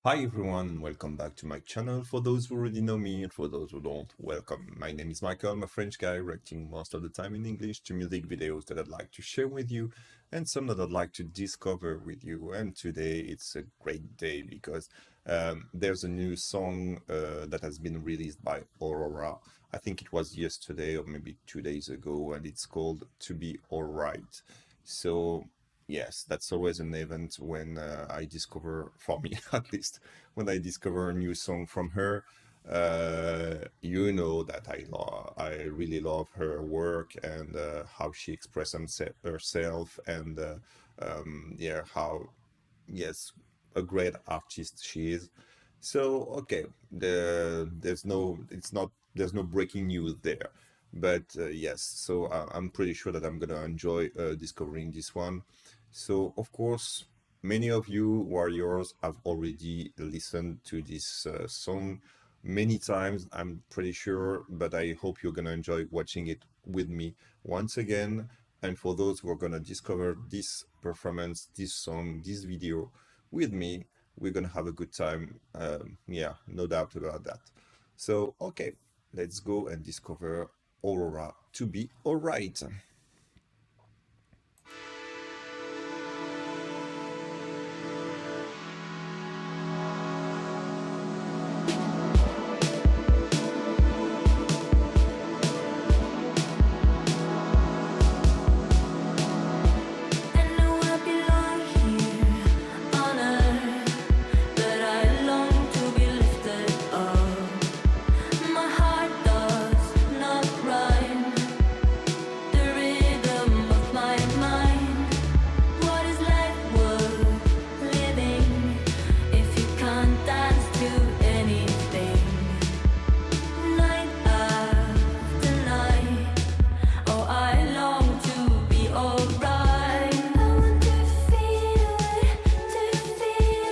Hi everyone, welcome back to my channel. For those who already know me and for those who don't, welcome. My name is Michael, I'm a French guy reacting most of the time in English to music videos that I'd like to share with you and some that I'd like to discover with you. And today it's a great day because there's a new song that has been released by Aurora. I think it was yesterday or maybe 2 days ago, and it's called To Be Alright. So yes, that's always an event when I discover, for me at least, when I discover a new song from her. You know that I really love her work and how she expresses herself, and yeah, how yes, a great artist she is. So okay, there's no, it's not, there's no breaking news there, but yes. So I'm pretty sure that I'm gonna enjoy discovering this one. So of course, many of you warriors have already listened to this song many times, I'm pretty sure, but I hope you're gonna enjoy watching it with me once again. And for those who are gonna discover this performance, this song, this video with me, we're gonna have a good time. Yeah, no doubt about that. So, okay, let's go and discover Aurora to be alright. I know I belong here on earth, but I long to be lifted up. My heart does not rhyme the rhythm of my mind. What is life worth living if you can't dance to anything? Night after night, oh, I long to be alright. I want to feel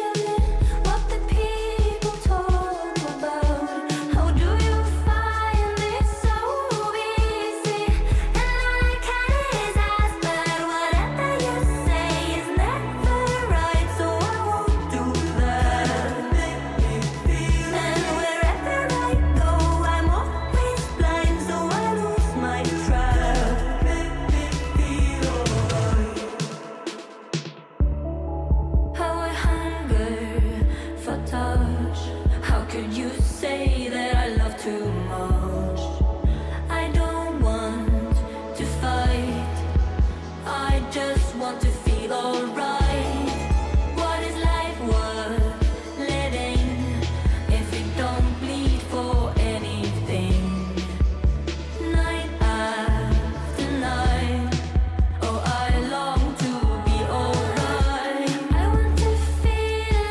it, what the people talk about. How do you find it so easy? And all I can is ask, but whatever you say is never right, so I won't do that. And wherever I go, I'm always blind, so I lose my track. How I hunger for touch. How could you say that I love too much? I don't want to fight, I just want to feel alright. What is life worth living if it don't bleed for anything? Night after night, oh, I long to be alright. I want to feel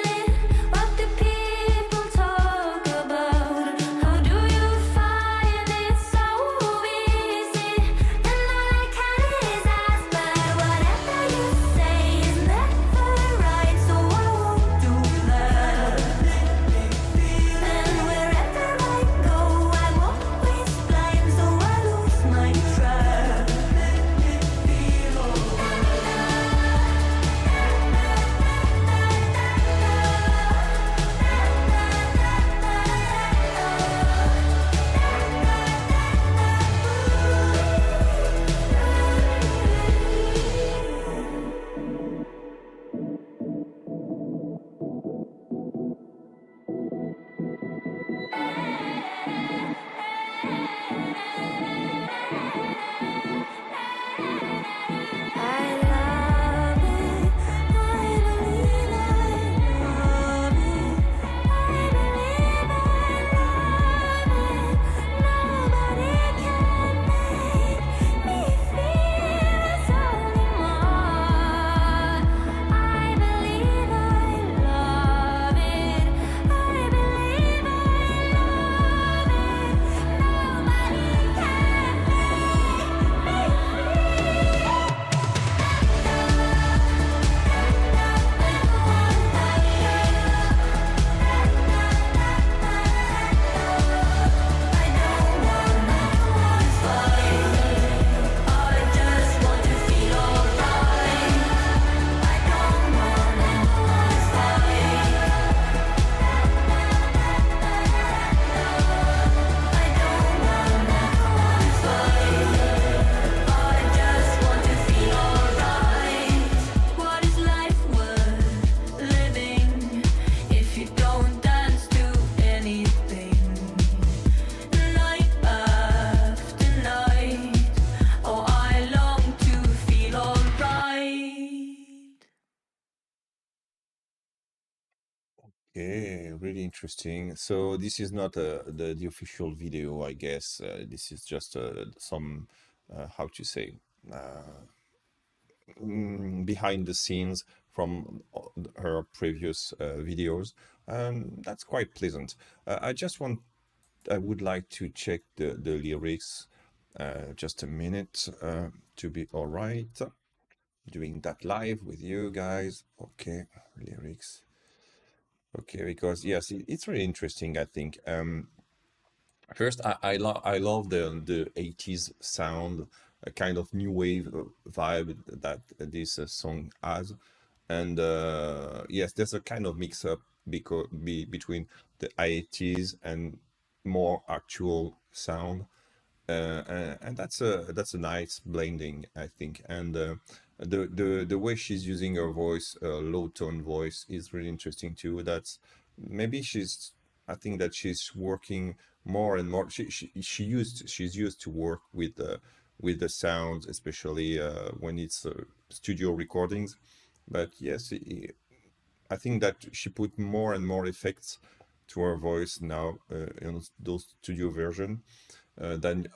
it, what the Okay, really interesting. So this is not the official video, I guess. This is just some how to say uh, behind the scenes from her previous videos. That's quite pleasant. I would like to check the lyrics. Just a minute to be all right. Doing that live with you guys. Okay, lyrics. Okay, because yes, it's really interesting, I think. First, I love the 80s sound, a kind of new wave vibe that this song has. And yes, there's a kind of mix up between the 80s and more actual sound. And that's a nice blending, I think. And the way she's using her voice, low tone voice, is really interesting too. That's maybe I think that she's working more and more. She's used to work with the sounds, especially when it's studio recordings. But yes, I think that she put more and more effects to her voice now in those studio version than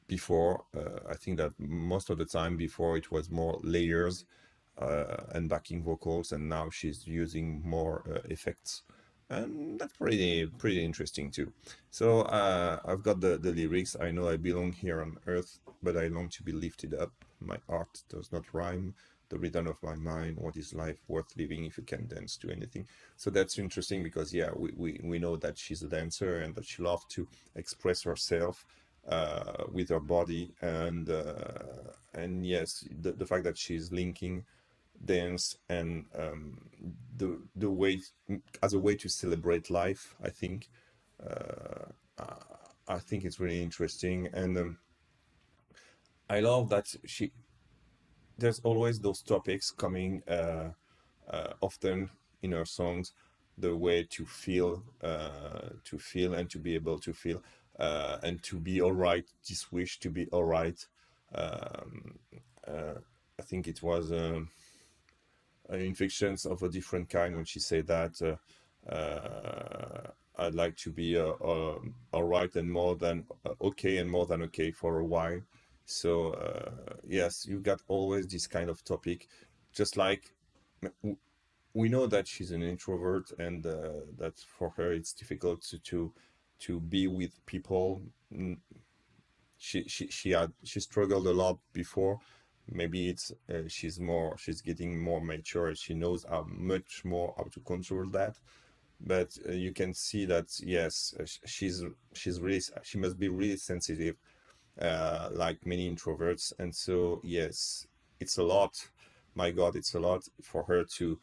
before. I think that most of the time before it was more layers and backing vocals, and now she's using more effects, and that's pretty interesting too. So I've got the lyrics. I know I belong here on earth, but I long to be lifted up. My art does not rhyme. The rhythm of my mind. What is life worth living if you can dance to anything? So that's interesting because yeah, we know that she's a dancer and that she loves to express herself with her body, and yes, the fact that she's linking dance and the way as a way to celebrate life, I think it's really interesting. And I love that she there's always those topics coming often in her songs, the way to feel and to be able to feel, and to be all right, this wish to be all right. um, uh, I think it was infections of a different kind when she said that I'd like to be all right and more than okay and more than okay for a while. So yes, you got always this kind of topic, just like we know that she's an introvert and that for her it's difficult to be with people. She struggled a lot before. Maybe it's she's getting more mature. She knows how much more how to control that. But you can see that yes, she's really she must be really sensitive, like many introverts. And so yes, it's a lot. My God, it's a lot for her to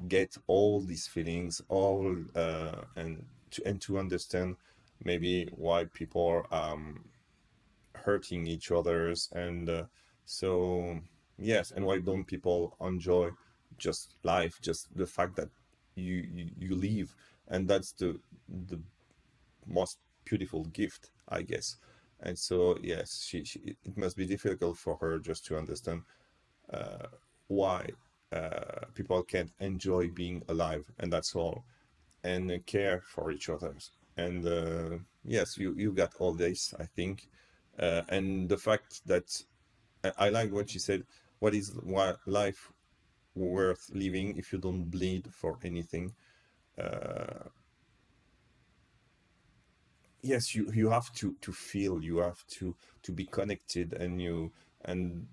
get all these feelings, all and to understand maybe why people are hurting each others. And so yes, and why don't people enjoy just life, just the fact that you live. And that's the most beautiful gift, I guess. And so yes, it must be difficult for her just to understand why people can't enjoy being alive, and that's all, and care for each other. And yes, you got all this, I think. And the fact that I like what she said. What is life worth living if you don't bleed for anything? Uh, yes, you have to feel. You have to be connected, and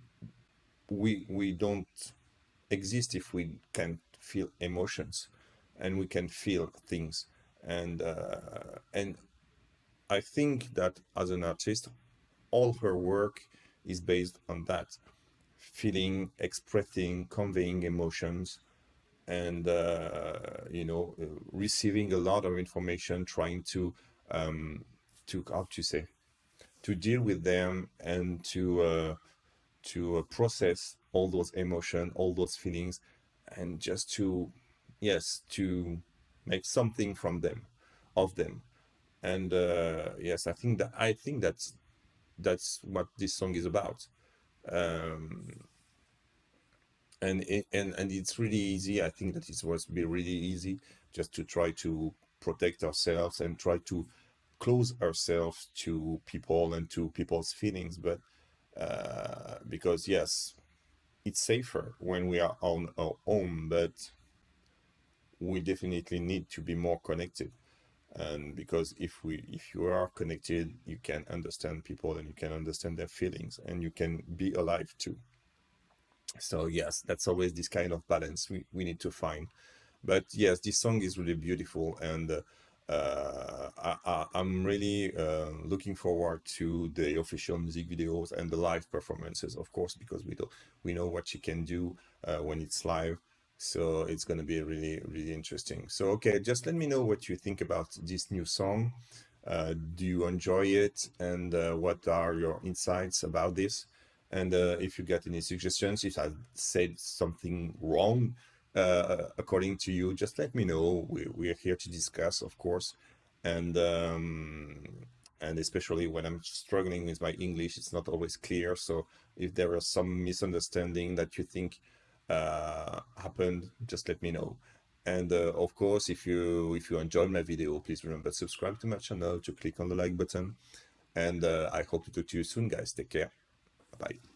we don't exist if we can't feel emotions, and we can feel things. And I think that as an artist, all her work is based on that: feeling, expressing, conveying emotions, and receiving a lot of information, trying to how to say, to deal with them, and to process all those emotions, all those feelings, and just to, yes, to make something from them, of them. And yes, I think that's what this song is about. um And it's really easy. I think that it was be really easy just to try to protect ourselves and try to close ourselves to people and to people's feelings. But because yes, it's safer when we are on our own, but we definitely need to be more connected. And because if you are connected, you can understand people and you can understand their feelings and you can be alive too. So yes, that's always this kind of balance we need to find. But yes, this song is really beautiful, and I'm really looking forward to the official music videos and the live performances, of course, because we know what she can do when it's live. So it's going to be really, really interesting. So, okay, just let me know what you think about this new song. Do you enjoy it? And what are your insights about this? And if you get any suggestions, if I said something wrong, according to you, just let me know. We're here to discuss, of course. And and especially when I'm struggling with my English, it's not always clear. So if there are some misunderstanding that you think happened, just let me know. And of course, if you enjoyed my video, please remember to subscribe to my channel, to click on the like button. And I hope to talk to you soon, guys. Take care. Bye.